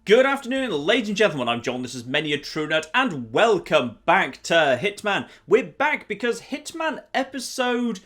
Good afternoon, ladies and gentlemen, I'm John, this is Many a True Nerd, and welcome back to Hitman. We're back because Hitman episode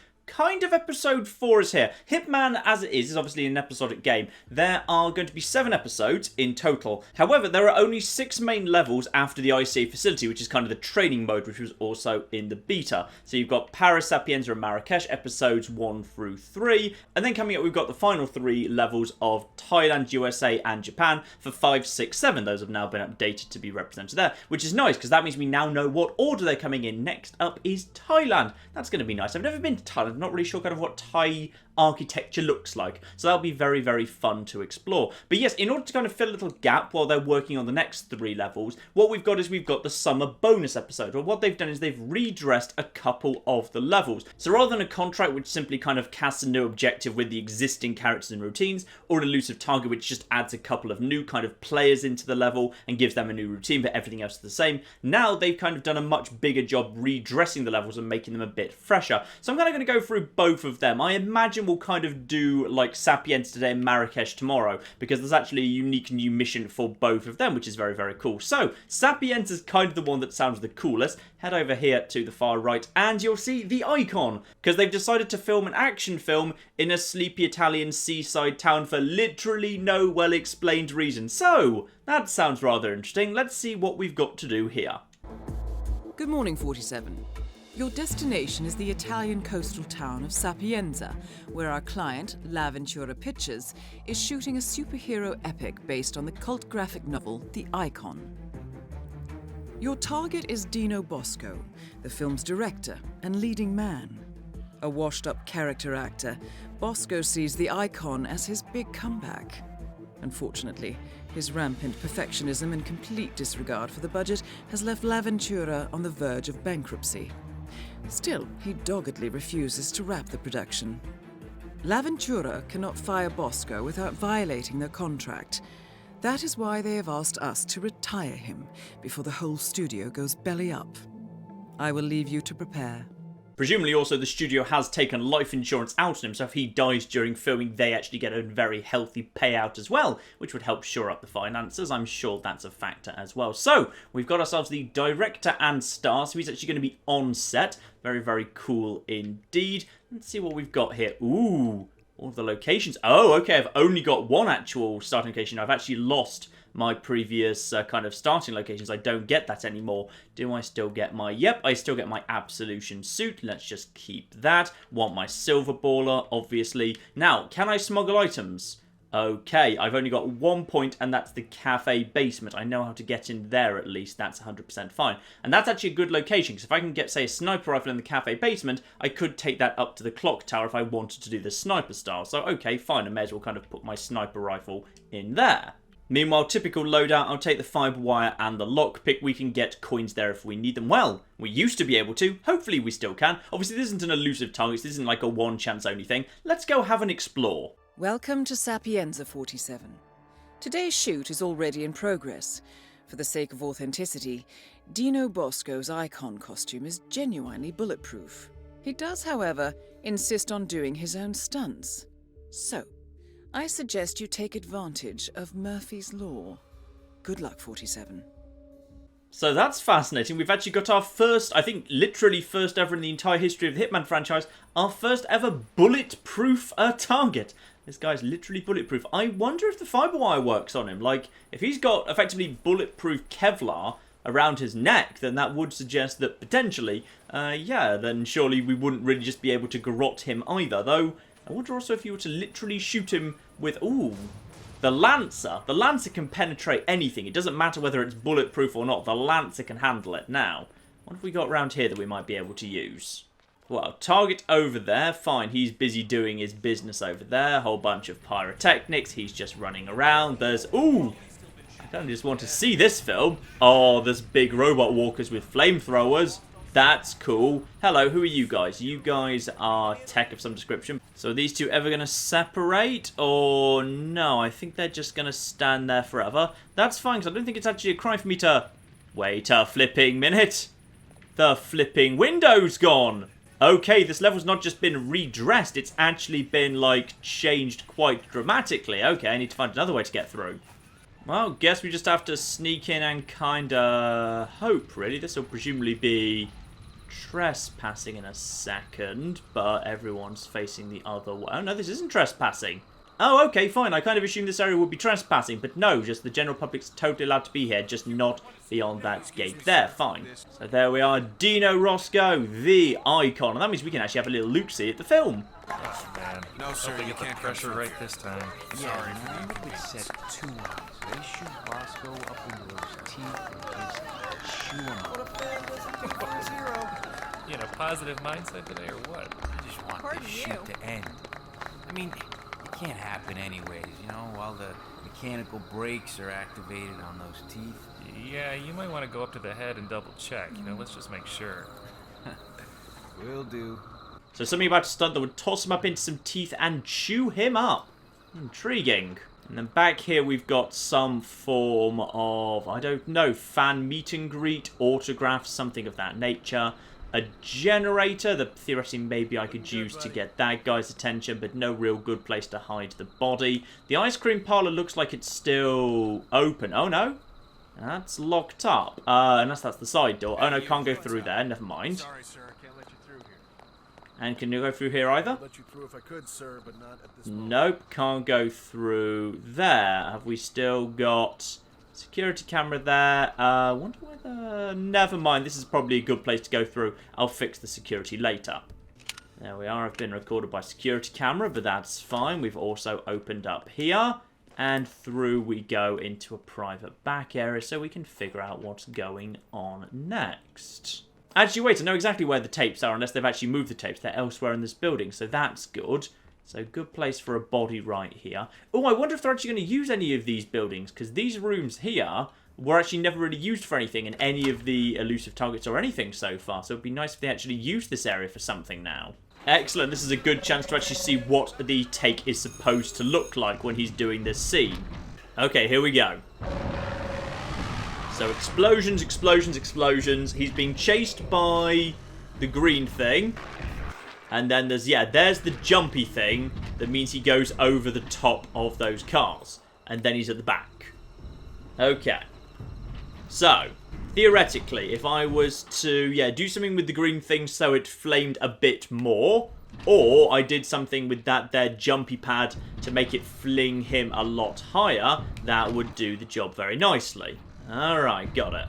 4 is here. Hitman, as it is obviously an episodic game. There are going to be 7 episodes in total. However, there are only 6 main levels after the ICA facility, which is kind of the training mode, which was also in the beta. So you've got Paris, Sapienza, and Marrakesh, episodes 1 through 3. And then coming up, we've got the final 3 levels of Thailand, USA, and Japan for 5, 6, 7. Those have now been updated to be represented there, which is nice, because that means we now know what order they're coming in. Next up is Thailand. That's going to be nice. I've never been to Thailand. I'm not really sure kind of what Thai architecture looks like, so that'll be very, very fun to explore. But yes, in order to kind of fill a little gap while they're working on the next 3 levels, what we've got is we've got the summer bonus episode. Well, what they've done is they've redressed a couple of the levels. So rather than a contract which simply kind of casts a new objective with the existing characters and routines, or an elusive target which just adds a couple of new kind of players into the level and gives them a new routine, but everything else is the same, now they've kind of done a much bigger job redressing the levels and making them a bit fresher. So I'm kind of going to go through both of them. I imagine we'll kind of do like Sapienza today and Marrakesh tomorrow, because there's actually a unique new mission for both of them, which is very, very cool. So Sapienza is kind of the one that sounds the coolest. Head over here to the far right and you'll see the icon, because they've decided to film an action film in a sleepy Italian seaside town for literally no well explained reason. So that sounds rather interesting. Let's see what we've got to do here. Good morning, 47. Your destination is the Italian coastal town of Sapienza, where our client, L'Avventura Pictures, is shooting a superhero epic based on the cult graphic novel The Icon. Your target is Dino Bosco, the film's director and leading man. A washed-up character actor, Bosco sees The Icon as his big comeback. Unfortunately, his rampant perfectionism and complete disregard for the budget has left L'Avventura on the verge of bankruptcy. Still, he doggedly refuses to wrap the production. L'Avventura cannot fire Bosco without violating their contract. That is why they have asked us to retire him before the whole studio goes belly up. I will leave you to prepare. Presumably also the studio has taken life insurance out on him, so if he dies during filming, they actually get a very healthy payout as well, which would help shore up the finances. I'm sure that's a factor as well. So we've got ourselves the director and star, so he's actually going to be on set. Very, very cool indeed. Let's see what we've got here. Ooh, all of the locations. Oh, okay, I've only got one actual starting location. I've actually lost my previous kind of starting locations. I don't get that anymore. Do I still get my... Yep, I still get my Absolution suit. Let's just keep that. Want my Silver Baller, obviously. Now, can I smuggle items? Okay, I've only got 1 point, and that's the cafe basement. I know how to get in there at least. That's 100% fine. And that's actually a good location, because if I can get, say, a sniper rifle in the cafe basement, I could take that up to the clock tower if I wanted to do the sniper style. So, okay, fine. I may as well kind of put my sniper rifle in there. Meanwhile, typical loadout, I'll take the fibre wire and the lockpick. We can get coins there if we need them. Well, we used to be able to. Hopefully we still can. Obviously, this isn't an elusive target. This isn't like a one-chance only thing. Let's go have an explore. Welcome to Sapienza, 47. Today's shoot is already in progress. For the sake of authenticity, Dino Bosco's Icon costume is genuinely bulletproof. He does, however, insist on doing his own stunts. So, I suggest you take advantage of Murphy's Law. Good luck, 47. So that's fascinating. We've actually got our first, I think literally first ever in the entire history of the Hitman franchise, our first ever bulletproof target. This guy's literally bulletproof. I wonder if the fibre wire works on him. Like, if he's got effectively bulletproof Kevlar around his neck, then that would suggest that potentially, then surely we wouldn't really just be able to garrote him either. Though, I wonder also if you were to literally shoot him with, the Lancer. The Lancer can penetrate anything. It doesn't matter whether it's bulletproof or not. The Lancer can handle it. Now, what have we got around here that we might be able to use? Well, target over there. Fine, he's busy doing his business over there. Whole bunch of pyrotechnics. He's just running around. There's, I kind of just want to see this film. Oh, there's big robot walkers with flamethrowers. That's cool. Hello, who are you guys? You guys are tech of some description. So are these two ever going to separate? Or no, I think they're just going to stand there forever. That's fine, because I don't think it's actually a crime for me to... Wait a flipping minute. The flipping window's gone. Okay, this level's not just been redressed, it's actually been, like, changed quite dramatically. Okay, I need to find another way to get through. Well, guess we just have to sneak in and kinda hope, really. This will presumably be trespassing in a second, but everyone's facing the other way. Oh, no, this isn't trespassing. Oh, okay, fine. I kind of assumed this area would be trespassing, but no, just the general public's totally allowed to be here, just not beyond that gate there. Fine. So there we are, Dino Roscoe, the icon. And that means we can actually have a little look-see at the film. Oh, man. No, sir, you can't pressure right this time. Sorry. I would set 2 hours. They shoot Roscoe up into those teeth and just chew him up. What a fan doesn't do for his hero. You in a positive mindset today, or what? I just want this shoot to end. I mean, it can't happen anyways, you know, while the mechanical brakes are activated on those teeth. Yeah, you might want to go up to the head and double check. You know, let's just make sure. Will do. So something about a stunt that would toss him up into some teeth and chew him up. Intriguing. And then back here we've got some form of, I don't know, fan meet and greet, autograph, something of that nature. A generator that theoretically maybe I could use to get that guy's attention, but no real good place to hide the body. The ice cream parlor looks like it's still open. Oh no, that's locked up. Unless that's the side door. Oh no, can't go through there. Never mind. Sorry, sir, I can't let you through here. And can you go through here either? I'd let you through if I could, sir, but not at this moment. Nope, can't go through there. Have we still got security camera there? Wonder whether... Never mind, this is probably a good place to go through. I'll fix the security later. There we are, I've been recorded by security camera, but that's fine. We've also opened up here, and through we go into a private back area so we can figure out what's going on next. Actually, wait, I know exactly where the tapes are, unless they've actually moved the tapes. They're elsewhere in this building, so that's good. So, good place for a body right here. Oh, I wonder if they're actually going to use any of these buildings, because these rooms here were actually never really used for anything in any of the elusive targets or anything so far. So, it'd be nice if they actually used this area for something now. Excellent, this is a good chance to actually see what the take is supposed to look like when he's doing this scene. Okay, here we go. So, explosions, explosions, explosions. He's being chased by the green thing. And then there's, yeah, there's the jumpy thing that means he goes over the top of those cars. And then he's at the back. Okay. So, theoretically, if I was to, yeah, do something with the green thing so it flamed a bit more, or I did something with that there jumpy pad to make it fling him a lot higher, that would do the job very nicely. Alright, got it.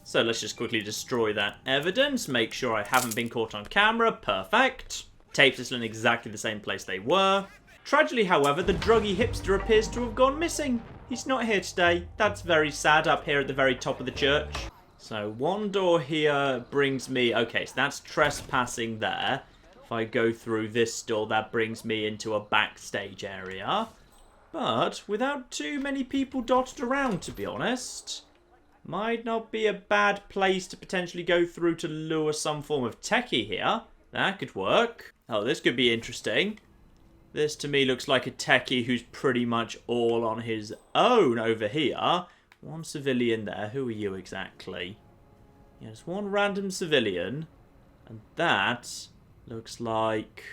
So let's just quickly destroy that evidence, make sure I haven't been caught on camera, perfect. Tapes are still in exactly the same place they were. Tragically, however, the druggy hipster appears to have gone missing. He's not here today. That's very sad up here at the very top of the church. So one door here brings me, okay, so that's trespassing there. If I go through this door, that brings me into a backstage area. But without too many people dotted around, to be honest. Might not be a bad place to potentially go through to lure some form of techie here. That could work. Oh, this could be interesting. This to me looks like a techie who's pretty much all on his own over here. One civilian there. Who are you exactly? Yeah, there's one random civilian. And that looks like...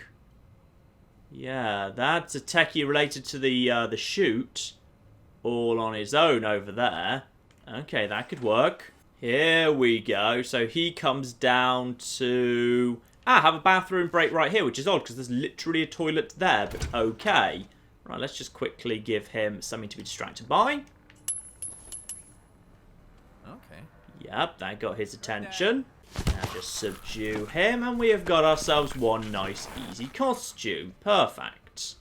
yeah, that's a techie related to the shoot. All on his own over there. Okay, that could work. Here we go. So he comes down to... have a bathroom break right here, which is odd because there's literally a toilet there, but okay. Right, let's just quickly give him something to be distracted by. Okay. Yep, that got his attention. Now just subdue him, and we have got ourselves one nice, easy costume. Perfect.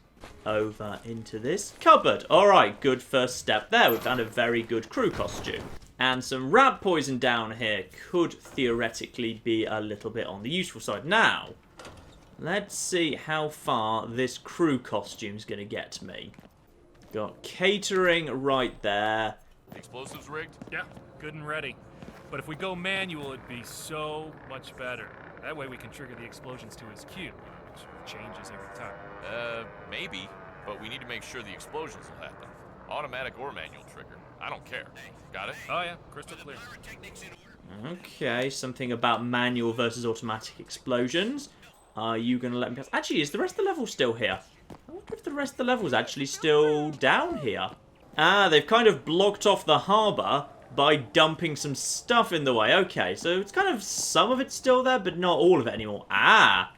Over into this cupboard. Alright, good first step there. We've found a very good crew costume. And some rat poison down here could theoretically be a little bit on the useful side. Now, let's see how far this crew costume is going to get me. Got catering right there. Explosives rigged? Yeah, good and ready. But if we go manual, it'd be so much better. That way we can trigger the explosions to his cue, which changes every time. Maybe, but we need to make sure the explosions will happen. Automatic or manual trigger. I don't care. Got it? Oh yeah, crystal clear. Okay, something about manual versus automatic explosions. Are you going to let me pass? Actually, is the rest of the level still here? I wonder if the rest of the level is actually still down here. Ah, they've kind of blocked off the harbour by dumping some stuff in the way. Okay, so it's kind of some of it's still there, but not all of it anymore. Ah,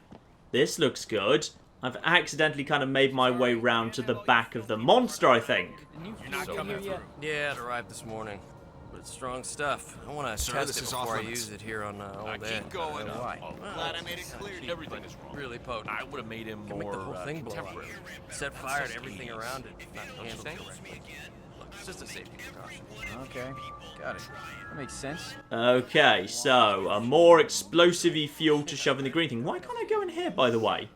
this looks good. I've accidentally kind of made my way round to the back of the monster, I think. You're not coming through. Yeah, it arrived this morning. But it's strong stuff. I want to test it before I use it here on Old Ed. Keep going. Why? Glad I made it clear. Everything is wrong. Really potent. I would have made him Can make the more whole thing blow up. contemporary. Set fire to everything around it. Not handled correctly. Look, it's just a safety precaution. Okay, got it. That makes sense. Okay, so a more explosive-y fuel to shove in the green thing. Why can't I go in here, by the way?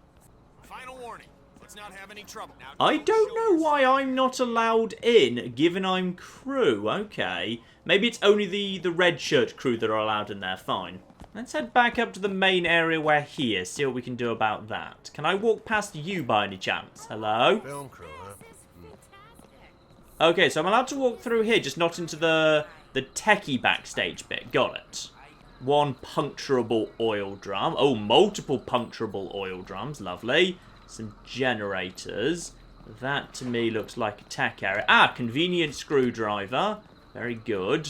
Final warning. Let's not have any trouble. Now, I don't know why I'm not allowed in, given I'm crew. Okay. Maybe it's only the red shirt crew that are allowed in there. Fine. Let's head back up to the main area we're here, see what we can do about that. Can I walk past you by any chance? Hello? film crew, huh? Okay, so I'm allowed to walk through here, just not into the techie backstage bit. Got it. One puncturable oil drum. Oh, multiple puncturable oil drums. Lovely. Some generators. That, to me, looks like a tech area. Ah, convenient screwdriver. Very good.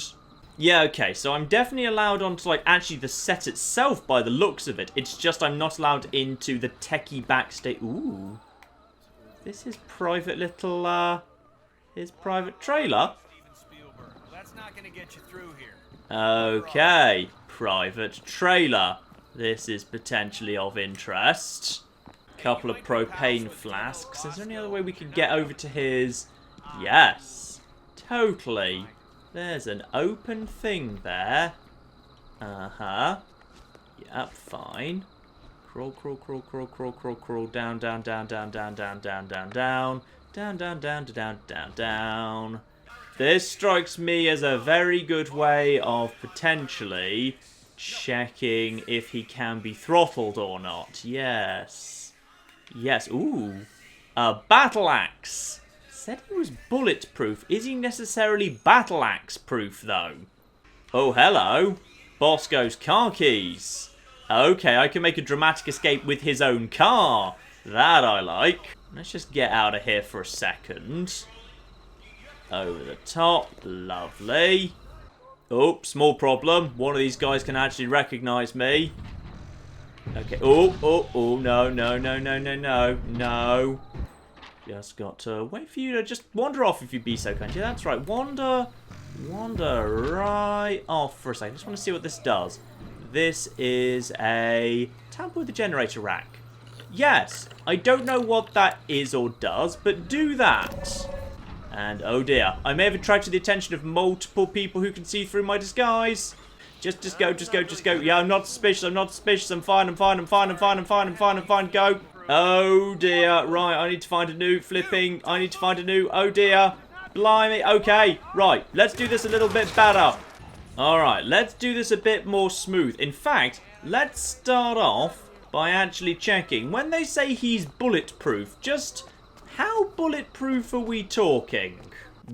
Yeah, okay, so I'm definitely allowed onto, like, actually the set itself by the looks of it. It's just I'm not allowed into the techie backstage. Ooh. This is private little, his private trailer. That's not gonna get you through here. Okay, private trailer. This is potentially of interest. Couple of propane flasks. Is there any other way we could get over to his... Yes, totally. There's an open thing there. Uh-huh. Yep, fine. Crawl, crawl, crawl, crawl, crawl, crawl, crawl. Down, down, down, down, down, down, down, down, down. Down, down, down, down, down, down. This strikes me as a very good way of potentially checking if he can be throttled or not. Yes. Yes. Ooh. A battle axe. Said he was bulletproof. Is he necessarily battle axe proof though? Oh, hello. Bosco's car keys. Okay, I can make a dramatic escape with his own car. That I like. Let's just get out of here for a second. Over the top. Lovely. Oh, small problem. One of these guys can actually recognize me. Okay. Oh, no, no, no, no, no, no, no. Just got to wait for you to just wander off if you be so kind. Yeah, that's right. Wander right off for a second. Just want to see what this does. This is a tamper with the generator rack. Yes, I don't know what that is or does, but do that. And oh dear, I may have attracted the attention of multiple people who can see through my disguise. Just go. Yeah, I'm not suspicious, I'm fine, go. Oh dear, right, I need to find a new oh dear, blimey, okay, right, let's do this a little bit better. Alright, let's do this a bit more smooth. In fact, let's start off by actually checking. When they say he's bulletproof, just how bulletproof are we talking?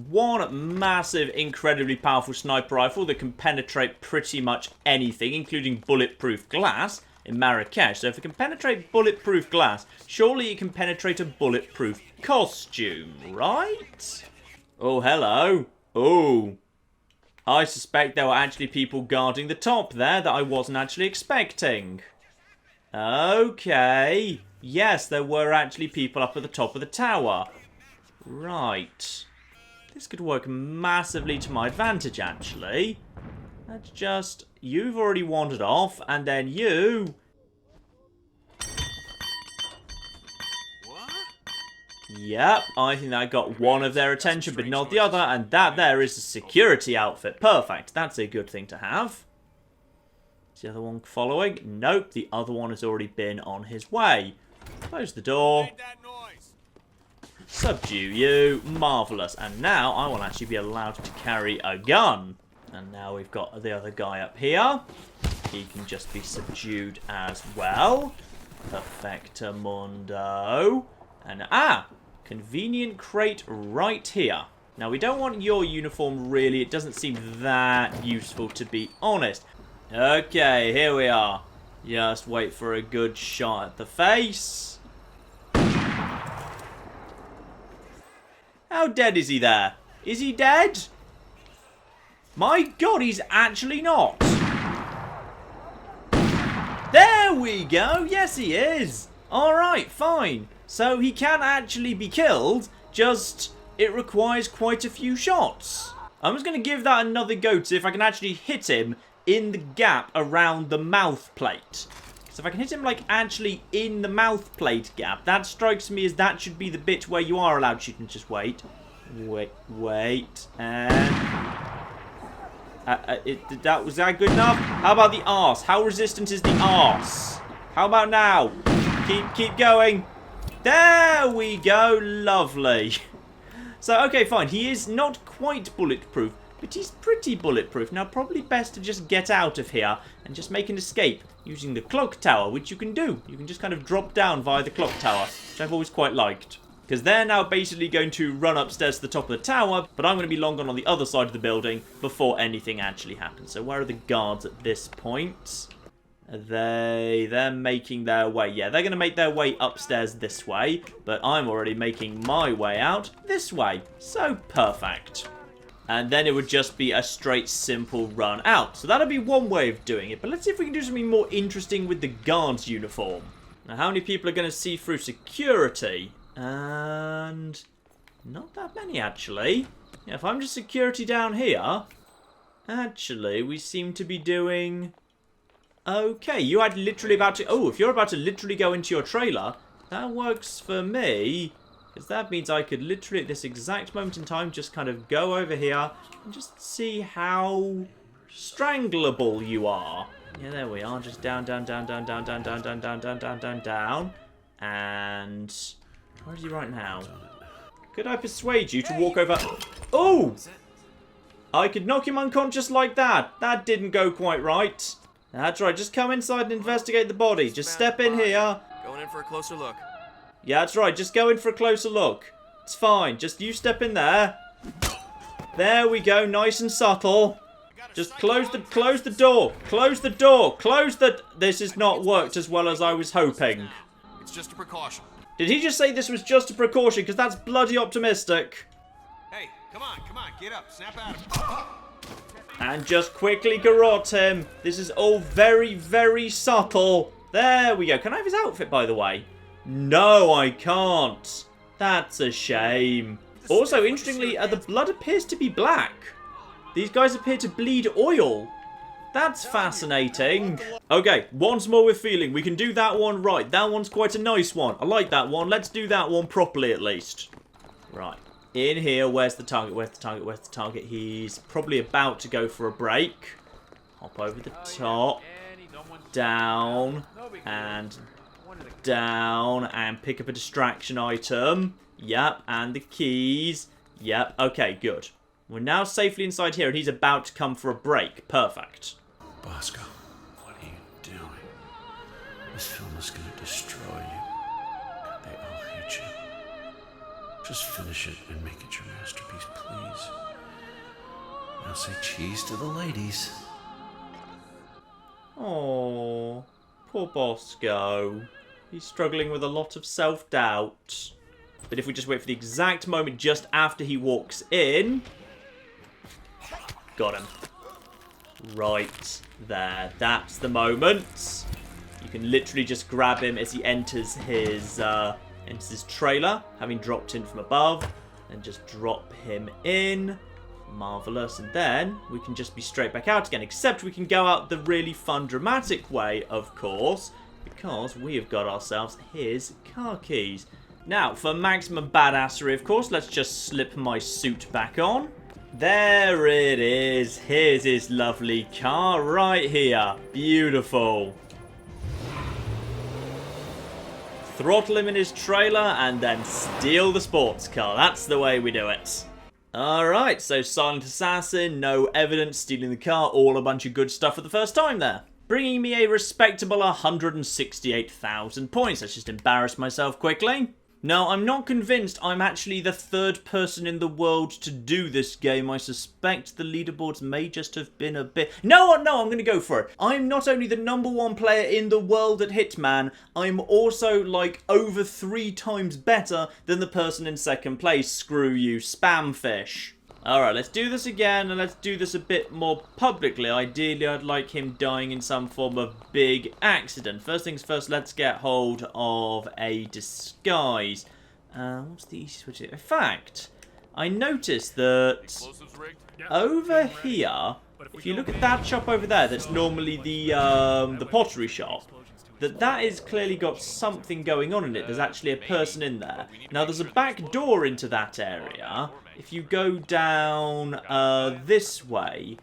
One massive, incredibly powerful sniper rifle that can penetrate pretty much anything, including bulletproof glass in Marrakesh. So if it can penetrate bulletproof glass, surely it can penetrate a bulletproof costume, right? Oh, hello. Oh. I suspect there were actually people guarding the top there that I wasn't actually expecting. Okay. Yes, there were actually people up at the top of the tower. Right. This could work massively to my advantage, actually. Let's just... You've already wandered off, and then you... Yep, I think that got one of their attention, but not the other, and that there is a security outfit. Perfect, that's a good thing to have. Is the other one following? Nope, the other one has already been on his way. Close the door. Subdue you. Marvellous. And now I will actually be allowed to carry a gun. And now we've got the other guy up here. He can just be subdued as well. Perfectamundo. And convenient crate right here. Now we don't want your uniform really. It doesn't seem that useful, to be honest. Okay, here we are. Just wait for a good shot at the face. How dead is he there? Is he dead? My God, he's actually not. There we go. Yes, he is. Alright, fine. So he can actually be killed, just it requires quite a few shots. I'm just going to give that another go to see if I can actually hit him in the gap around the mouth plate. So if I can hit him, like, actually in the mouth plate gap, that strikes me as that should be the bit where you are allowed to shoot. And just wait. Wait. And... was that good enough? How about the arse? How resistant is the arse? How about now? Keep going. There we go. Lovely. So, okay, fine. He is not quite bulletproof, but he's pretty bulletproof. Now, probably best to just get out of here and just make an escape using the clock tower, which you can do. You can just kind of drop down via the clock tower, which I've always quite liked. Because they're now basically going to run upstairs to the top of the tower, but I'm going to be long gone on the other side of the building before anything actually happens. So where are the guards at this point? They're making their way. Yeah, they're going to make their way upstairs this way, but I'm already making my way out this way. So perfect. And then it would just be a straight, simple run out. So that'd be one way of doing it. But let's see if we can do something more interesting with the guard's uniform. Now, how many people are going to see through security? And not that many, actually. Yeah, if I'm just security down here, actually, we seem to be doing... Okay, you had literally about to... Oh, if you're about to literally go into your trailer, that works for me. Because that means I could literally, at this exact moment in time, just kind of go over here and just see how strangleable you are. Yeah, there we are. Just down. And... where is he right now? Could I persuade you to walk over... Oh! I could knock him unconscious like that. That didn't go quite right. That's right. Just come inside and investigate the body. Just step in here. Going in for a closer look. Yeah, that's right. Just go in for a closer look. It's fine. Just you step in there. There we go. Nice and subtle. Just close the door. Close the door. This has not worked as well as I was hoping. It's just a precaution. Did he just say this was just a precaution? Because that's bloody optimistic. Hey, come on, get up, snap at him. And just quickly garrote him. This is all very, very subtle. There we go. Can I have his outfit, by the way? No, I can't. That's a shame. Also, interestingly, the blood appears to be black. These guys appear to bleed oil. That's fascinating. Okay, once more with feeling. We can do that one right. That one's quite a nice one. I like that one. Let's do that one properly, at least. Right. In here, where's the target? He's probably about to go for a break. Hop over the top. Down. And down. And pick up a distraction item. Yep. And the keys. Yep. Okay, good. We're now safely inside here, and he's about to come for a break. Perfect. Bosco, what are you doing? This film is going to destroy you. They all hate you. Just finish it and make it your masterpiece, please. Now say cheese to the ladies. Oh, poor Bosco. He's struggling with a lot of self-doubt. But if we just wait for the exact moment just after he walks in... Got him. Right there. That's the moment. You can literally just grab him as he enters his trailer, having dropped in from above, and just drop him in. Marvellous. And then we can just be straight back out again, except we can go out the really fun, dramatic way, of course, because we have got ourselves his car keys. Now, for maximum badassery, of course, let's just slip my suit back on. There it is. Here's his lovely car right here. Beautiful. Throttle him in his trailer and then steal the sports car. That's the way we do it. Alright, so silent assassin, no evidence, stealing the car, all a bunch of good stuff for the first time there. Bringing me a respectable 168,000 points. Let's just embarrass myself quickly. Now, I'm not convinced I'm actually the third person in the world to do this game. I suspect the leaderboards may just have been a bit... No, I'm going to go for it. I'm not only the #1 player in the world at Hitman, I'm also, like, over 3 times better than the person in second place. Screw you, spamfish. Alright, let's do this again, and let's do this a bit more publicly. Ideally, I'd like him dying in some form of big accident. First things first, let's get hold of a disguise. What's the easiest way to do it? In fact, I noticed that over here, if you look at that shop over there, that's normally the pottery shop, that is clearly got something going on in it. There's actually a person in there. Now, there's a back door into that area. If you go down this way,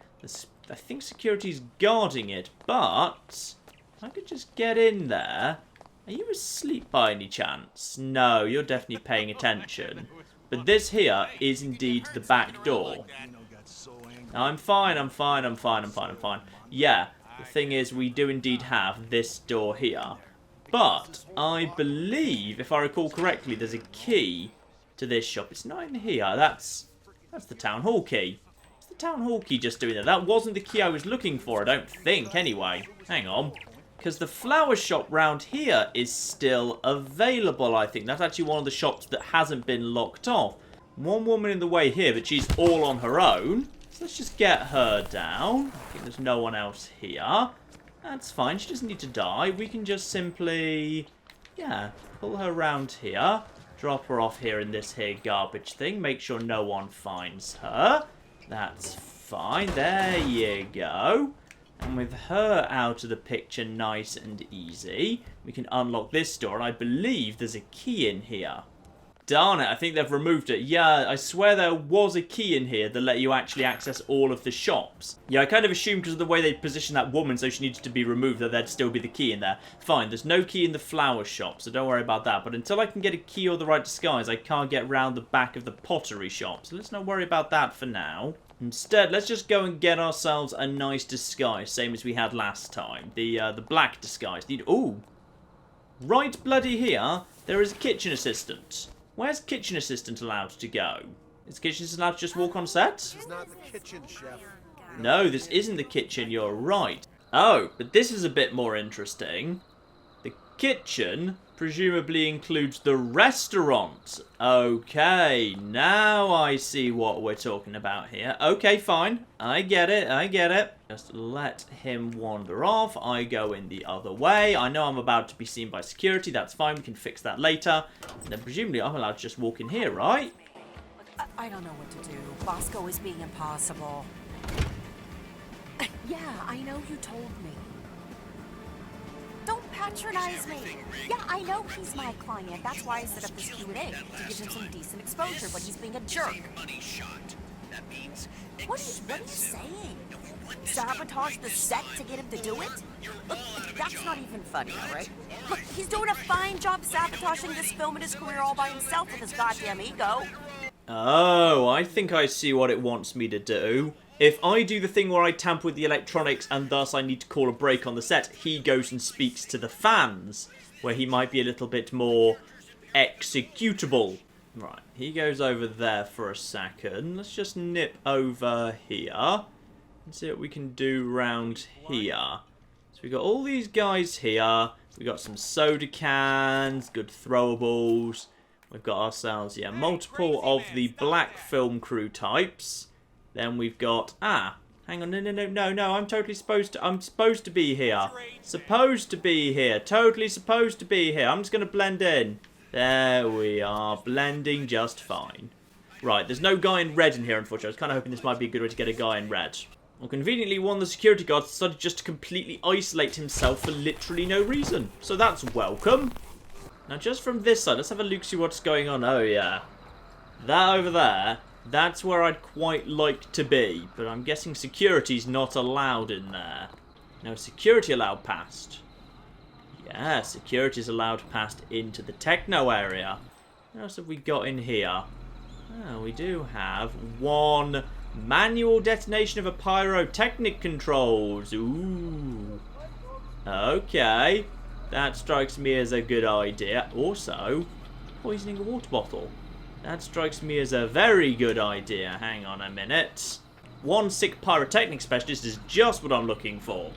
I think security's guarding it, but I could just get in there. Are you asleep by any chance? No, you're definitely paying attention. But this here is indeed the back door. I'm fine. Yeah, the thing is, we do indeed have this door here. But I believe, if I recall correctly, there's a key to this shop. It's not in here. That's the town hall key. What's the town hall key just doing there? That wasn't the key I was looking for, I don't think, anyway. Hang on. Because the flower shop round here is still available, I think. That's actually one of the shops that hasn't been locked off. One woman in the way here, but she's all on her own. So let's just get her down. I think there's no one else here. That's fine. She doesn't need to die. We can just simply, yeah, pull her around here. Drop her off here in this here garbage thing. Make sure no one finds her. That's fine. There you go. And with her out of the picture nice and easy, we can unlock this door. And I believe there's a key in here. Darn it, I think they've removed it. Yeah, I swear there was a key in here that let you actually access all of the shops. Yeah, I kind of assumed because of the way they positioned that woman so she needed to be removed that there'd still be the key in there. Fine, there's no key in the flower shop, so don't worry about that. But until I can get a key or the right disguise, I can't get round the back of the pottery shop. So let's not worry about that for now. Instead, let's just go and get ourselves a nice disguise, same as we had last time. The black disguise. Ooh. Right bloody here, there is a kitchen assistant. Where's kitchen assistant allowed to go? Is kitchen assistant allowed to just walk on set? This is not the kitchen, chef. No, this isn't the kitchen, you're right. Oh, but this is a bit more interesting. The kitchen presumably includes the restaurant. Okay, now I see what we're talking about here. Okay, fine. I get it. Just let him wander off. I go in the other way. I know I'm about to be seen by security. That's fine. We can fix that later. And then presumably I'm allowed to just walk in here, right? I don't know what to do. Bosco is being impossible. Yeah, I know you told me. Don't patronize me. Yeah, I know he's my client. That's why I set up this Q&A, to give him some decent exposure, but he's being a jerk. What are you saying? Sabotage the set to get him to do it? Look, that's not even funny, alright? Look, he's doing a fine job sabotaging this film and his career all by himself with his goddamn ego. Oh, I think I see what it wants me to do. If I do the thing where I tamper with the electronics and thus I need to call a break on the set, he goes and speaks to the fans, where he might be a little bit more executable. Right, he goes over there for a second. Let's just nip over here and see what we can do round here. So we got all these guys here. We got some soda cans, good throwables. We've got ourselves, yeah, multiple of the black film crew types. Then we've got, hang on, no, I'm supposed to be here. Totally supposed to be here. I'm just going to blend in. There we are, blending just fine. Right, there's no guy in red in here, unfortunately. I was kind of hoping this might be a good way to get a guy in red. Well, conveniently, one of the security guards decided just to completely isolate himself for literally no reason. So that's welcome. Now, just from this side, let's have a look, see what's going on. Oh, yeah. That over there. That's where I'd quite like to be, but I'm guessing security's not allowed in there. No, security allowed past. Yeah, security's allowed past into the techno area. What else have we got in here? Oh, we do have one manual detonation of a pyrotechnic controls. Ooh. Okay. That strikes me as a good idea. Also, poisoning a water bottle. That strikes me as a very good idea. Hang on a minute. One sick pyrotechnic specialist is just what I'm looking for.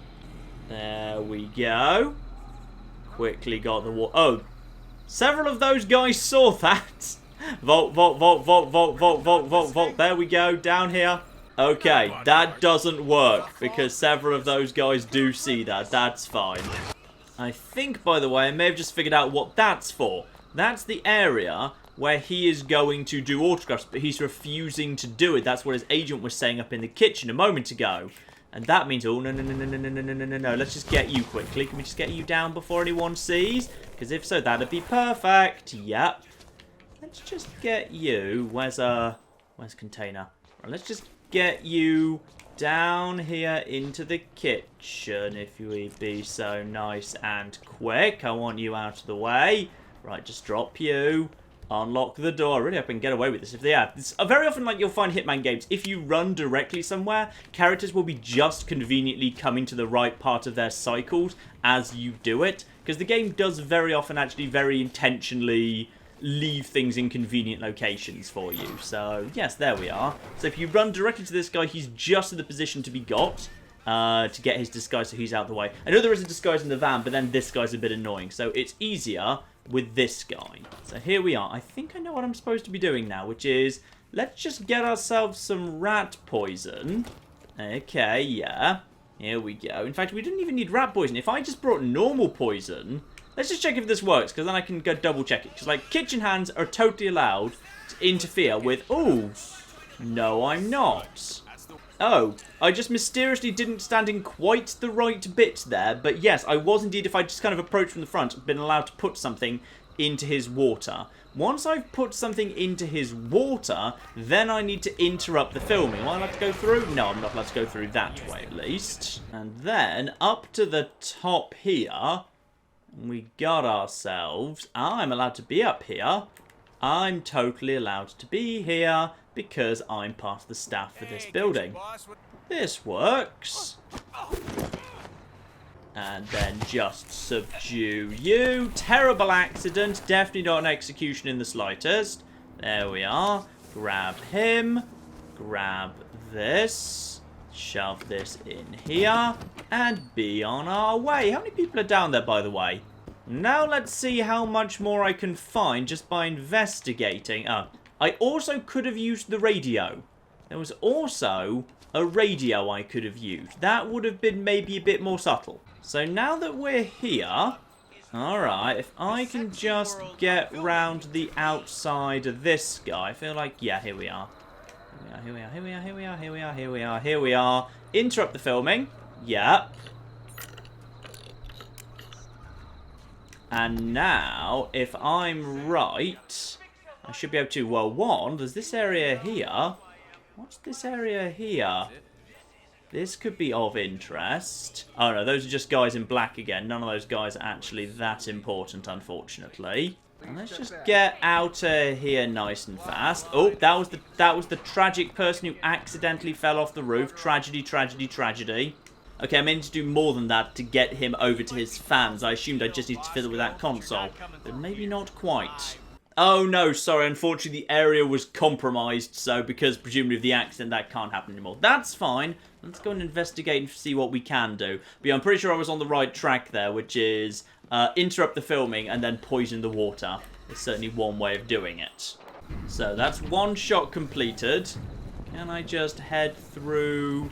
There we go. Quickly got the water. Oh, several of those guys saw that. Vault, vault, vault, vault, vault, vault, vault, vault, vault. There we go, down here. Okay, that doesn't work because several of those guys do see that. That's fine. I think, by the way, I may have just figured out what that's for. That's the area where he is going to do autographs, but he's refusing to do it. That's what his agent was saying up in the kitchen a moment ago. And that means, oh, no, no, no, no, no, no, no, no, no, no. Let's just get you quickly. Can we just get you down before anyone sees? Because if so, that'd be perfect. Yep. Let's just get you. Where's container? Right, let's just get you down here into the kitchen, if you would be so nice and quick. I want you out of the way. Right, just drop you. Unlock the door. I really hope I can get away with this. If they are. It's very often like you'll find Hitman games. If you run directly somewhere, characters will be just conveniently coming to the right part of their cycles as you do it. Because the game does very often actually very intentionally leave things in convenient locations for you. So, yes, there we are. So if you run directly to this guy, he's just in the position to be got. To get his disguise so he's out of the way. I know there is a disguise in the van, but then this guy's a bit annoying. So it's easier with this guy. So here we are. I think I know what I'm supposed to be doing now, which is let's just get ourselves some rat poison. Okay, yeah. Here we go. In fact, we didn't even need rat poison. If I just brought normal poison, let's just check if this works, because then I can go double check it. Because, like, kitchen hands are totally allowed to interfere with... Oh, no, I'm not. Oh, I just mysteriously didn't stand in quite the right bit there. But yes, I was indeed, if I just kind of approached from the front, been allowed to put something into his water. Once I've put something into his water, then I need to interrupt the filming. Am I allowed to go through? No, I'm not allowed to go through that way, at least. And then, up to the top here, we got ourselves... I'm allowed to be up here. I'm totally allowed to be here because I'm part of the staff for this building. This works. And then just subdue you. Terrible accident. Definitely not an execution in the slightest. There we are. Grab him. Grab this. Shove this in here. And be on our way. How many people are down there, by the way? Now let's see how much more I can find just by investigating. Oh, I also could have used the radio. There was also a radio I could have used. That would have been maybe a bit more subtle. So now that we're here, alright, if I can just get round the outside of this guy, I feel like, yeah, here we are. Here we are, here we are, here we are, here we are, here we are, here we are. Interrupt the filming. Yeah. And now, if I'm right, I should be able to, well, one, there's this area here. What's this area here? This could be of interest. Oh no, those are just guys in black again. None of those guys are actually that important, unfortunately. And let's just get out of here nice and fast. Oh, that was the tragic person who accidentally fell off the roof. Tragedy, tragedy, tragedy. Okay, I meant to do more than that to get him over to his fans. I assumed I just need to fiddle with that console, but maybe not quite. Oh no, sorry, unfortunately the area was compromised, so because presumably of the accident that can't happen anymore. That's fine. Let's go and investigate and see what we can do. But yeah, I'm pretty sure I was on the right track there, which is interrupt the filming and then poison the water. It's certainly one way of doing it. So that's one shot completed. Can I just head through...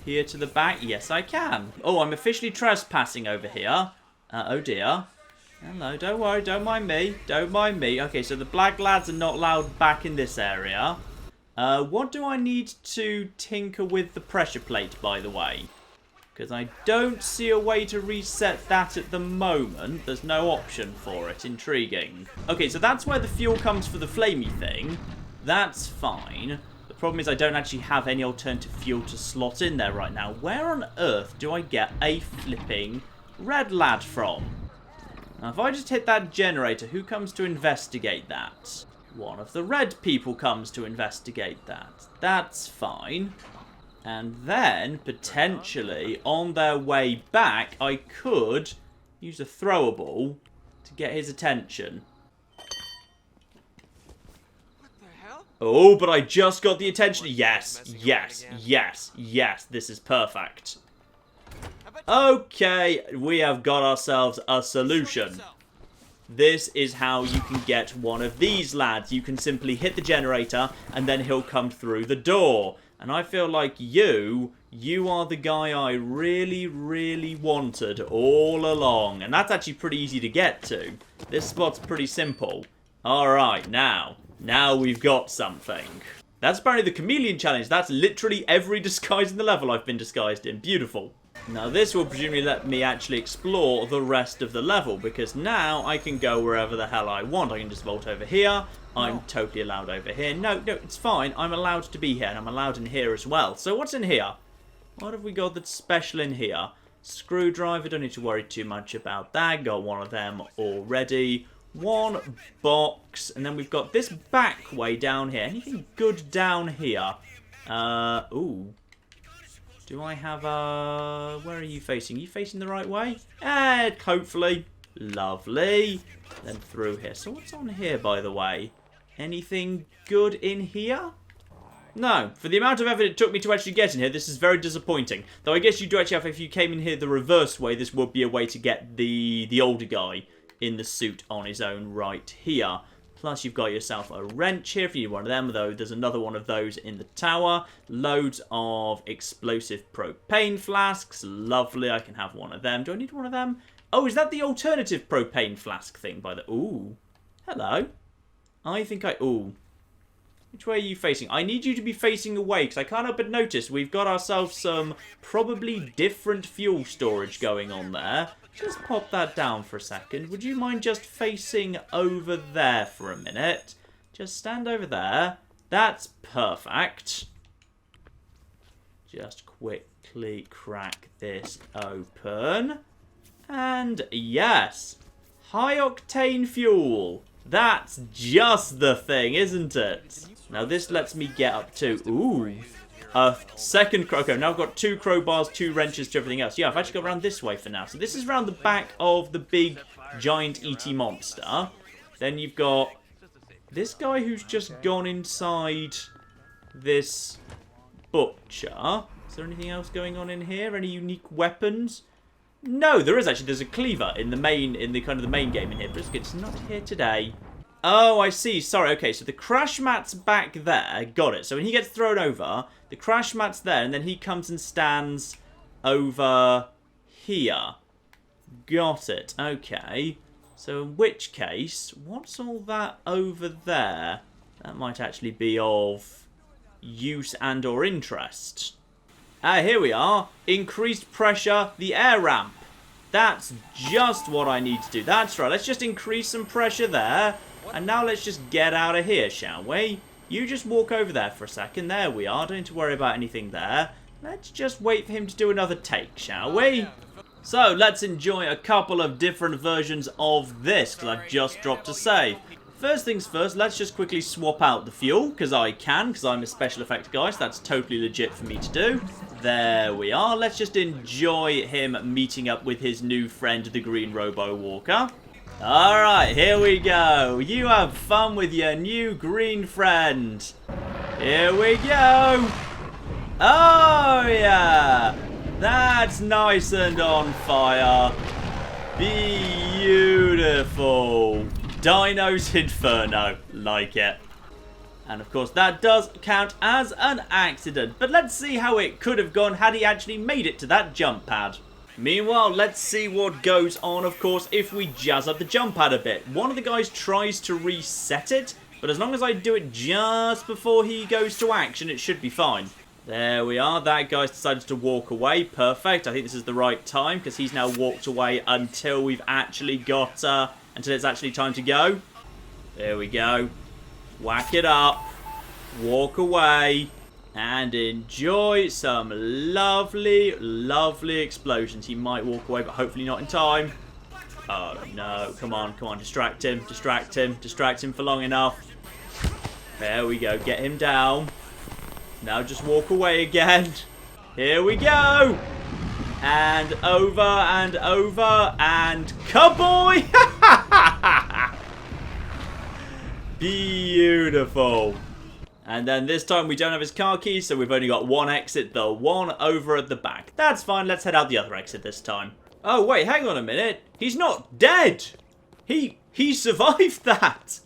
here to the back? Yes, I can. Oh, I'm officially trespassing over here. Oh, dear. Hello, don't worry. Don't mind me. Don't mind me. Okay, so the black lads are not allowed back in this area. What do I need to tinker with the pressure plate, by the way? Because I don't see a way to reset that at the moment. There's no option for it. Intriguing. Okay, so that's where the fuel comes for the flamey thing. That's fine. The problem is I don't actually have any alternative fuel to slot in there right now. Where on earth do I get a flipping red lad from? Now, if I just hit that generator, who comes to investigate that? One of the red people comes to investigate that. That's fine. And then, potentially, on their way back, I could use a throwable to get his attention. Oh, but I just got the attention. Yes, yes, yes, yes. This is perfect. Okay, we have got ourselves a solution. this is how you can get one of these lads. You can simply hit the generator, and then he'll come through the door. And I feel like you are the guy I really, really wanted all along. And that's actually pretty easy to get to. This spot's pretty simple. Alright, now we've got something. That's apparently the chameleon challenge. That's literally every disguise in the level I've been disguised in. Beautiful. Now this will presumably let me actually explore the rest of the level, because now I can go wherever the hell I want. I can just vault over here. I'm totally allowed over here. No, it's fine. I'm allowed to be here, and I'm allowed in here as well. So what's in here? What have we got that's special in here? Screwdriver, don't need to worry too much about that. Got one of them already. One box, and then we've got this back way down here. Anything good down here? Ooh. Do I have where are you facing? Are you facing the right way? Hopefully. Lovely. Then through here. So what's on here, by the way? Anything good in here? No. For the amount of effort it took me to actually get in here, this is very disappointing. Though I guess you do actually have, if you came in here the reverse way, this would be a way to get the older guy in the suit on his own right here. Plus, you've got yourself a wrench here if you need one of them, though there's another one of those in the tower. Loads of explosive propane flasks. Lovely, I can have one of them. Do I need one of them? Oh, is that the alternative propane flask thing by the... Ooh. Hello. I think I... Ooh. Which way are you facing? I need you to be facing away, because I can't help but notice we've got ourselves some probably different fuel storage going on there. Just pop that down for a second. Would you mind just facing over there for a minute? Just stand over there. That's perfect. Just quickly crack this open. And yes, high-octane fuel. That's just the thing, isn't it? Now this lets me get up to, ooh, a second, okay, now I've got 2 crowbars, 2 wrenches to everything else. Yeah, I've actually got around this way for now. So this is around the back of the big, giant ET monster. Then you've got this guy who's just gone inside this butcher. Is there anything else going on in here? Any unique weapons? No, there is actually. There's a cleaver in the main, kind of the main game in here. Brisket's not here today. Oh, I see. Sorry. Okay, so the crash mat's back there. Got it. So when he gets thrown over, the crash mat's there, and then he comes and stands over here. Got it. Okay. So in which case, what's all that over there? That might actually be of use and or interest. Here we are. Increased pressure, the air ramp. That's just what I need to do. That's right. Let's just increase some pressure there. And now let's just get out of here, shall we? You just walk over there for a second. There we are. Don't need to worry about anything there. Let's just wait for him to do another take, shall we? So, let's enjoy a couple of different versions of this, because I've just dropped a save. First things first, let's just quickly swap out the fuel, because I can, because I'm a special effects guy, so that's totally legit for me to do. There we are. Let's just enjoy him meeting up with his new friend, the Green Robo Walker. Alright, here we go. You have fun with your new green friend. Here we go. Oh, yeah. That's nice and on fire. Beautiful. Dino's Inferno. Like it. And of course that does count as an accident. But let's see how it could have gone had he actually made it to that jump pad. Meanwhile, let's see what goes on, of course, if we jazz up the jump pad a bit. One of the guys tries to reset it, but as long as I do it just before he goes to action, it should be fine. There we are. That guy's decided to walk away. Perfect. I think this is the right time, because he's now walked away until we've actually got, until it's actually time to go. There we go. Whack it up. Walk away. And enjoy some lovely, lovely explosions. He might walk away, but hopefully not in time. Oh, no. Come on, come on. Distract him. Distract him. Distract him for long enough. There we go. Get him down. Now just walk away again. Here we go. And over and over. And kaboy! Beautiful. And then this time we don't have his car keys, so we've only got one exit, the one over at the back. That's fine, let's head out the other exit this time. Oh, wait, hang on a minute. He's not dead. He He survived that!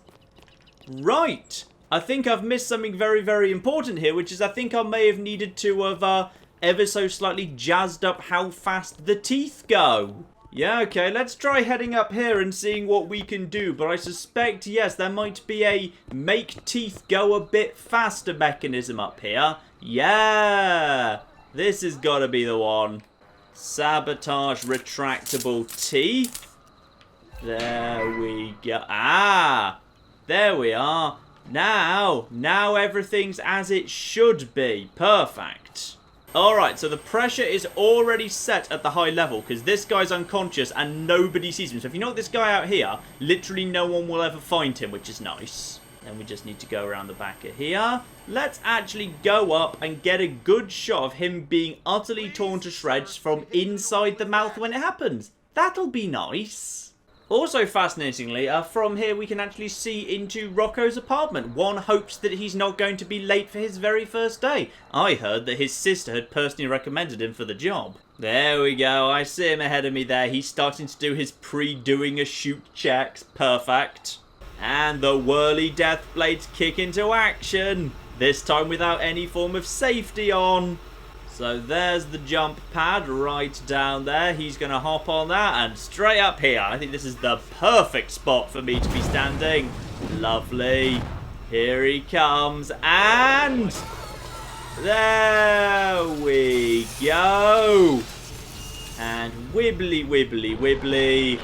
Right. I think I've missed something very, very important here, which is I think I may have needed to have ever so slightly jazzed up how fast the teeth go. Yeah, okay, let's try heading up here and seeing what we can do. But I suspect, yes, there might be a make teeth go a bit faster mechanism up here. Yeah, this has got to be the one. Sabotage retractable teeth. There we go. Ah, there we are. Now everything's as it should be. Perfect. Alright, so the pressure is already set at the high level because this guy's unconscious and nobody sees him. So if you knock this guy out here, literally no one will ever find him, which is nice. Then we just need to go around the back of here. Let's actually go up and get a good shot of him being utterly torn to shreds from inside the mouth when it happens. That'll be nice. Also, fascinatingly, from here we can actually see into Rocco's apartment. One hopes that he's not going to be late for his very first day. I heard that his sister had personally recommended him for the job. There we go. I see him ahead of me there. He's starting to do his pre-doing a shoot checks. Perfect. And the whirly death blades kick into action. This time without any form of safety on. So there's the jump pad right down there. He's going to hop on that and straight up here. I think this is the perfect spot for me to be standing. Lovely. Here he comes. And there we go. And wibbly, wibbly, wibbly.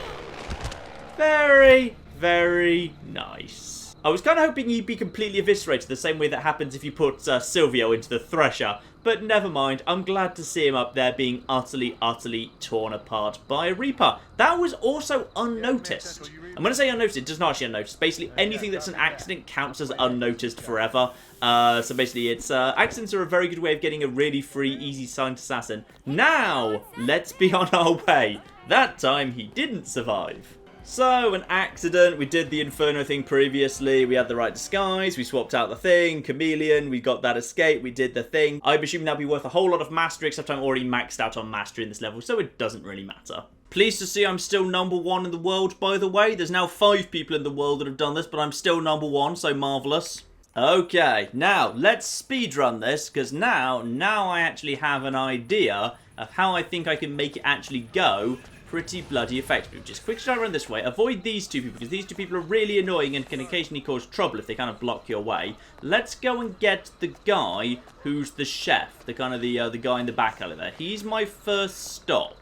Very, very nice. I was kind of hoping he'd be completely eviscerated the same way that happens if you put Silvio into the Thresher. But never mind, I'm glad to see him up there being utterly, utterly torn apart by a Reaper. That was also unnoticed. I'm going to say unnoticed, it does not actually unnoticed. Basically, anything that's an accident counts as unnoticed forever. So basically, it's accidents are a very good way of getting a really free, easy silent assassin. Now, let's be on our way. That time, he didn't survive. So, an accident, we did the Inferno thing previously, we had the right disguise, we swapped out the thing, Chameleon, we got that escape, we did the thing. I'm assuming that'll be worth a whole lot of mastery, except I'm already maxed out on mastery in this level, so it doesn't really matter. Pleased to see I'm still #1 in the world, by the way. There's now 5 people in the world that have done this, but I'm still #1, so marvellous. Okay, now, let's speedrun this, because now I actually have an idea of how I think I can make it actually go pretty bloody effective. Just quick try run this way. Avoid these two people, because these two people are really annoying and can occasionally cause trouble if they kind of block your way. Let's go and get the guy who's the chef, the kind of the guy in the back alley there. He's my first stop.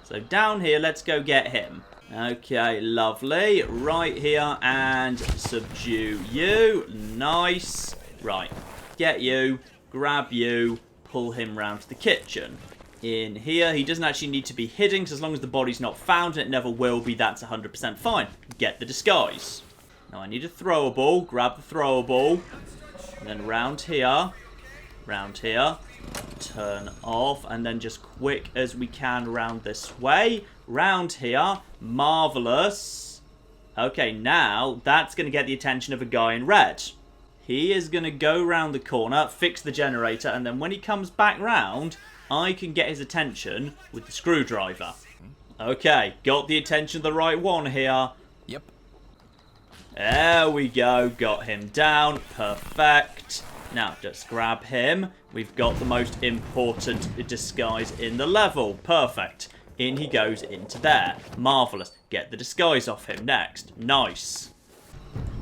So down here, let's go get him. Okay, lovely. Right here and subdue you. Nice. Right. Get you, grab you, pull him round to the kitchen. In here, he doesn't actually need to be hidden, because as long as the body's not found, and it never will be, that's 100% fine. Get the disguise. Now I need a throwable. Grab the throwable. And then round here, turn off, and then just quick as we can round this way. Round here, marvellous. Okay, now that's going to get the attention of a guy in red. He is going to go round the corner, fix the generator, and then when he comes back round, I can get his attention with the screwdriver. Okay, got the attention of the right one here. Yep. There we go, got him down. Perfect. Now, just grab him. We've got the most important disguise in the level. Perfect. In he goes into there. Marvellous. Get the disguise off him next. Nice.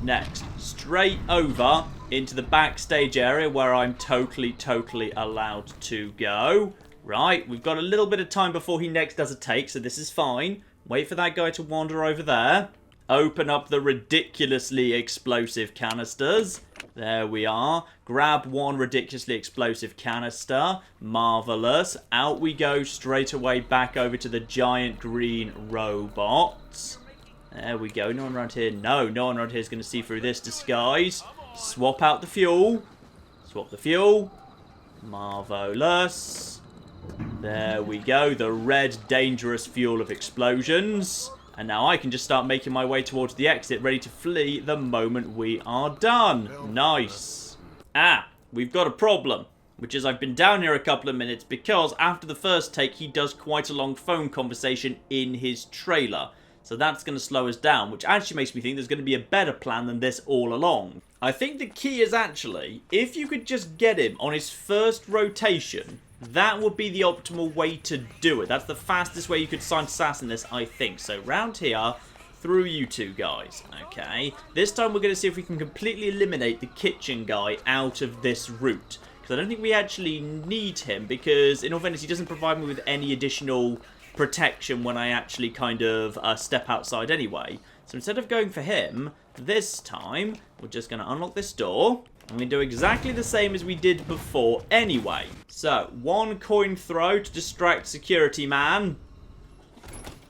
Next, straight over into the backstage area where I'm totally allowed to go. Right, we've got a little bit of time before he next does a take, so this is fine. Wait for that guy to wander over there. Open up the ridiculously explosive canisters. There we are. Grab one ridiculously explosive canister. Marvellous. Out we go straight away back over to the giant green robots. There we go. No one around here. No one around here is going to see through this disguise. Swap out the fuel. Swap the fuel. Marvellous. There we go. The red, dangerous fuel of explosions. And now I can just start making my way towards the exit, ready to flee the moment we are done. Nice. Ah, we've got a problem. Which is I've been down here a couple of minutes because after the first take, he does quite a long phone conversation in his trailer. So that's going to slow us down, which actually makes me think there's going to be a better plan than this all along. I think the key is actually, if you could just get him on his first rotation, that would be the optimal way to do it. That's the fastest way you could silent assassin this, I think. So round here, through you two guys, okay? This time we're going to see if we can completely eliminate the kitchen guy out of this route. Because I don't think we actually need him, because in all fairness, he doesn't provide me with any additional protection when I actually kind of step outside anyway. So instead of going for him, this time, we're just going to unlock this door. And we do exactly the same as we did before anyway. So, 1 coin throw to distract security man.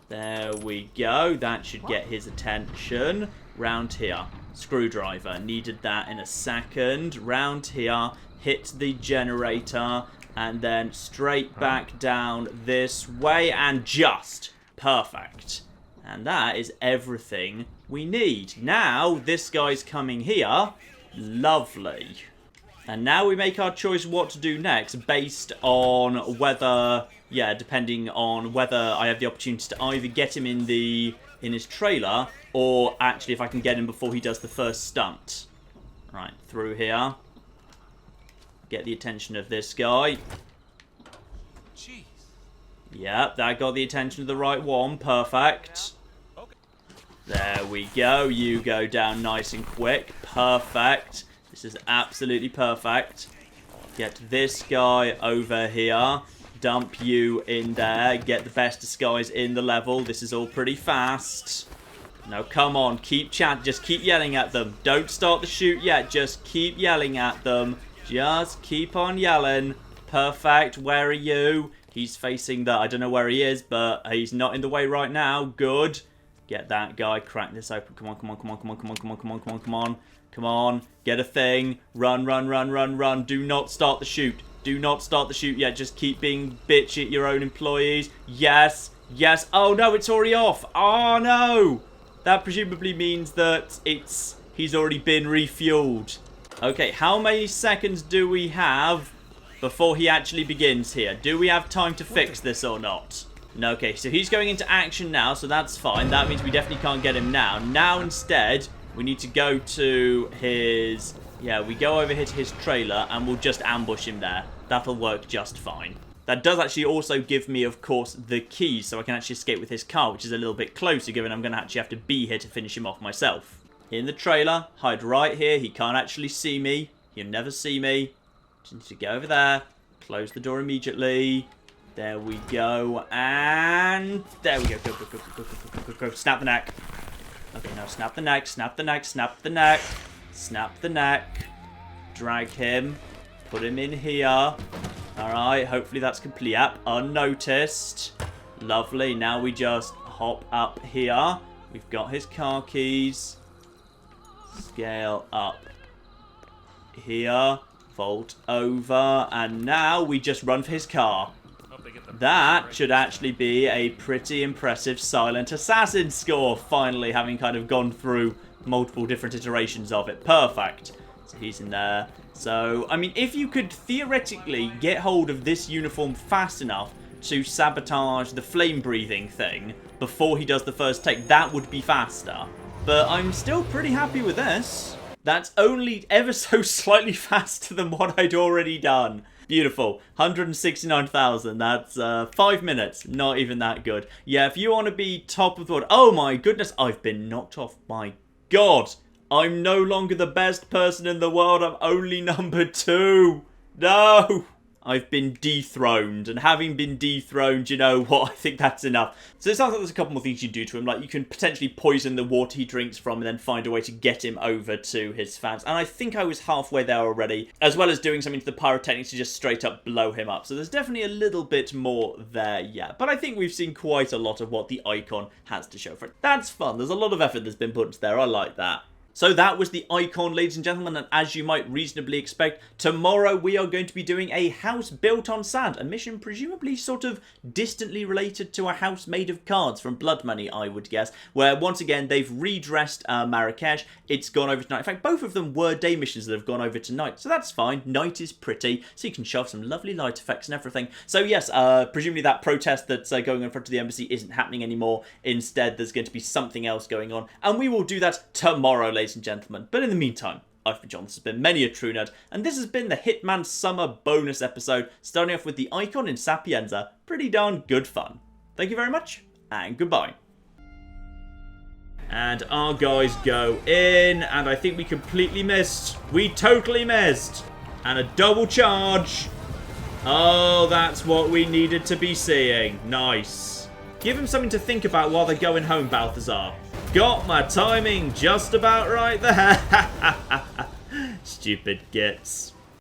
There we go. That should get his attention. Round here. Screwdriver. Needed that in a second. Round here. Hit the generator. And then straight back down this way. And just. Perfect. And that is everything we need. Now, this guy's coming here. Lovely. And now we make our choice what to do next based on whether, yeah, depending on whether I have the opportunity to either get him in his trailer or actually if I can get him before he does the first stunt. Right, through here. Get the attention of this guy. Jeez. Yep, that got the attention of the right one. Perfect. There we go. You go down nice and quick. Perfect. This is absolutely perfect. Get this guy over here. Dump you in there. Get the best disguise in the level. This is all pretty fast. Now, come on. Keep chat. Just keep yelling at them. Don't start the shoot yet. Just keep yelling at them. Just keep on yelling. Perfect. Where are you? He's facing the... I don't know where he is, but he's not in the way right now. Good. Get that guy. Crack this open. Come on, come on, come on, come on, come on, come on, come on, come on, come on. Come on. Get a thing. Run, run, run, run, run. Do not start the shoot. Do not start the shoot yet. Just keep being bitchy at your own employees. Yes. Yes. Oh, no, it's already off. Oh, no. That presumably means that he's already been refueled. Okay, how many seconds do we have before he actually begins here? Do we have time to fix this or not? No, okay, so he's going into action now, so that's fine. That means we definitely can't get him now. Now, instead, we need to go to his... Yeah, we go over here to his trailer, and we'll just ambush him there. That'll work just fine. That does actually also give me, of course, the keys, so I can actually escape with his car, which is a little bit closer, given I'm going to actually have to be here to finish him off myself. In the trailer, hide right here. He can't actually see me. He'll never see me. Just need to go over there, close the door immediately... There we go, and there we go. Go, go, go, go, go, go, go, go. Snap the neck. Okay, now snap the neck, snap the neck, snap the neck. Snap the neck. Drag him. Put him in here. Alright, hopefully that's complete. Yep, unnoticed. Lovely, now we just hop up here. We've got his car keys. Scale up here. Vault over. And now we just run for his car. That should actually be a pretty impressive silent assassin score, finally, having kind of gone through multiple different iterations of it. Perfect. So he's in there. So, I mean, if you could theoretically get hold of this uniform fast enough to sabotage the flame-breathing thing before he does the first take, that would be faster. But I'm still pretty happy with this. That's only ever so slightly faster than what I'd already done. Beautiful. 169,000. That's 5 minutes. Not even that good. Yeah, if you want to be top of the world... Oh my goodness, I've been knocked off. My God. I'm no longer the best person in the world. I'm only number 2. No. I've been dethroned. And having been dethroned, you know what? I think that's enough. So it sounds like there's a couple more things you do to him. Like, you can potentially poison the water he drinks from and then find a way to get him over to his fans. And I think I was halfway there already. As well as doing something to the pyrotechnics to just straight up blow him up. So there's definitely a little bit more there, yeah. But I think we've seen quite a lot of what the icon has to show for it. That's fun. There's a lot of effort that's been put into there. I like that. So that was the Icon, ladies and gentlemen, and as you might reasonably expect, tomorrow we are going to be doing a house built on sand, a mission presumably sort of distantly related to a house made of cards from Blood Money, I would guess, where once again they've redressed Marrakesh. It's gone over tonight. In fact, both of them were day missions that have gone over tonight, so that's fine. Night is pretty, so you can show off some lovely light effects and everything. So yes, presumably that protest that's going in front of the embassy isn't happening anymore. Instead, there's going to be something else going on, and we will do that tomorrow, ladies and gentlemen. But in the meantime, I've been John, this has been Many a True Nerd, and this has been the Hitman Summer Bonus episode, starting off with the Icon in Sapienza. Pretty darn good fun. Thank you very much, and goodbye. And our guys go in, and I think we completely missed. We totally missed. And a double charge. Oh, that's what we needed to be seeing. Nice. Give them something to think about while they're going home, Balthazar. Got my timing just about right there. Stupid gits.